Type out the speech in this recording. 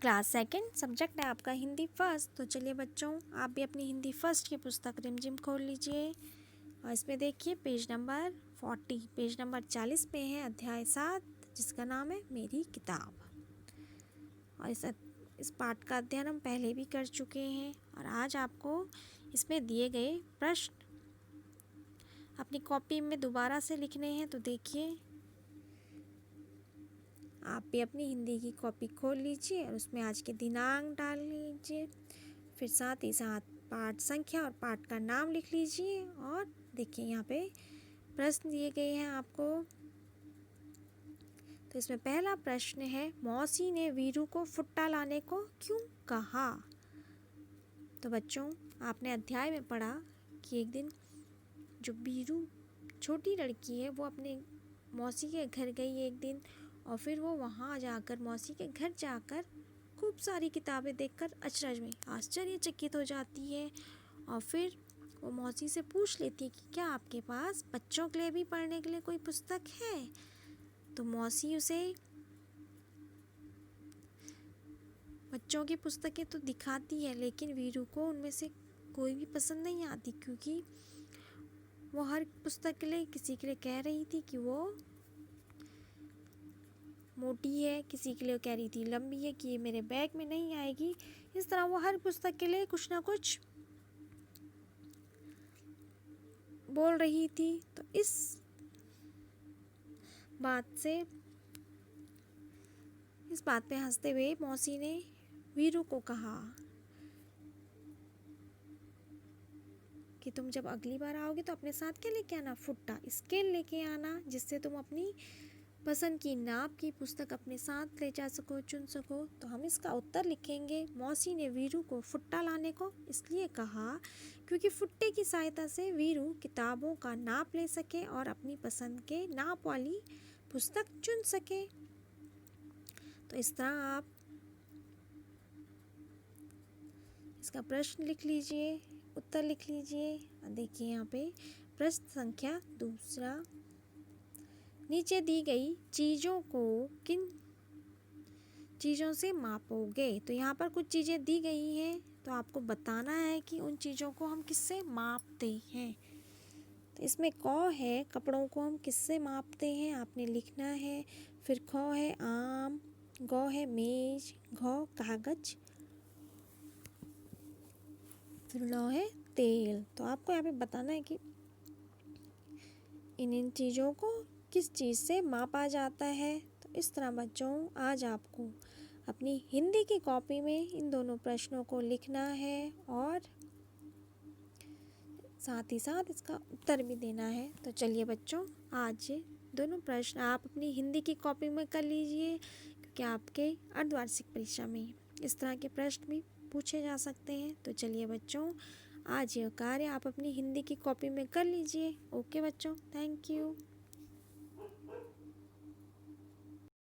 Class second, subject है आपका Hindi first. तो चलिए बच्चों, आप भी अपनी हिंदी फर्स्ट की पुस्तक रिमझिम खोल लीजिए और इसमें देखिए पेज नंबर 40, पेज नंबर 40 पे है अध्याय 7, जिसका नाम है मेरी किताब। और इस पाठ का अध्ययन हम पहले भी कर चुके हैं और आज आपको इसमें दिए गए प्रश्न अपनी कॉपी में दोबारा से लिखने हैं। तो देखिए, आप भी अपनी हिंदी की कॉपी खोल लीजिए और उसमें आज के दिनांक डाल लीजिए, फिर साथ ही साथ पाठ संख्या और पाठ का नाम लिख लीजिए। और देखिए यहाँ पे प्रश्न दिए गए हैं आपको। तो इसमें पहला प्रश्न है, मौसी ने वीरू को फुट्टा लाने को क्यों कहा? तो बच्चों, आपने अध्याय में पढ़ा कि एक दिन जो वीरू छोटी लड़की है वो अपने मौसी के घर गई एक दिन, और फिर वो वहाँ जाकर मौसी के घर जाकर खूब सारी किताबें देखकर अचरज में आश्चर्यचकित हो जाती है। और फिर वो मौसी से पूछ लेती है कि क्या आपके पास बच्चों के लिए भी पढ़ने के लिए कोई पुस्तक है? तो मौसी उसे बच्चों की पुस्तकें तो दिखाती है, लेकिन वीरू को उनमें से कोई भी पसंद नहीं आती, क्योंकि वो हर पुस्तक के लिए किसी के लिए कह रही थी कि वो मोटी है, किसी के लिए कह रही थी लंबी है कि ये मेरे बैग में नहीं आएगी। इस तरह वो हर पुस्तक के लिए कुछ ना कुछ बोल रही थी। तो इस बात पे हंसते हुए मौसी ने वीरू को कहा कि तुम जब अगली बार आओगे तो अपने साथ क्या लेके आना? फुट्टा, स्केल लेके आना, जिससे तुम अपनी पसंद की नाप की पुस्तक अपने साथ ले जा सको, चुन सको। तो हम इसका उत्तर लिखेंगे, मौसी ने वीरू को फुट्टा लाने को इसलिए कहा क्योंकि फुट्टे की सहायता से वीरू किताबों का नाप ले सके और अपनी पसंद के नाप वाली पुस्तक चुन सके। तो इस तरह आप इसका प्रश्न लिख लीजिए, उत्तर लिख लीजिए। देखिए यहाँ पे प्रश्न संख्या दूसरा, नीचे दी गई चीज़ों को किन चीज़ों से मापोगे? तो यहाँ पर कुछ चीज़ें दी गई हैं, तो आपको बताना है कि उन चीज़ों को हम किससे मापते हैं। तो इसमें क है, कपड़ों को हम किससे मापते हैं आपने लिखना है। फिर ख है आम, ग है मेज, घ कागज, फिर ल है तेल। तो आपको यहाँ पे बताना है कि इन चीज़ों को किस चीज़ से मापा जाता है। तो इस तरह बच्चों, आज आपको अपनी हिंदी की कॉपी में इन दोनों प्रश्नों को लिखना है और साथ ही साथ इसका उत्तर भी देना है। तो चलिए बच्चों, आज दोनों प्रश्न आप अपनी हिंदी की कॉपी में कर लीजिए, क्योंकि आपके अर्धवार्षिक परीक्षा में इस तरह के प्रश्न भी पूछे जा सकते हैं। तो चलिए बच्चों, आज यह कार्य आप अपनी हिंदी की कॉपी में कर लीजिए। ओके बच्चों, थैंक यू।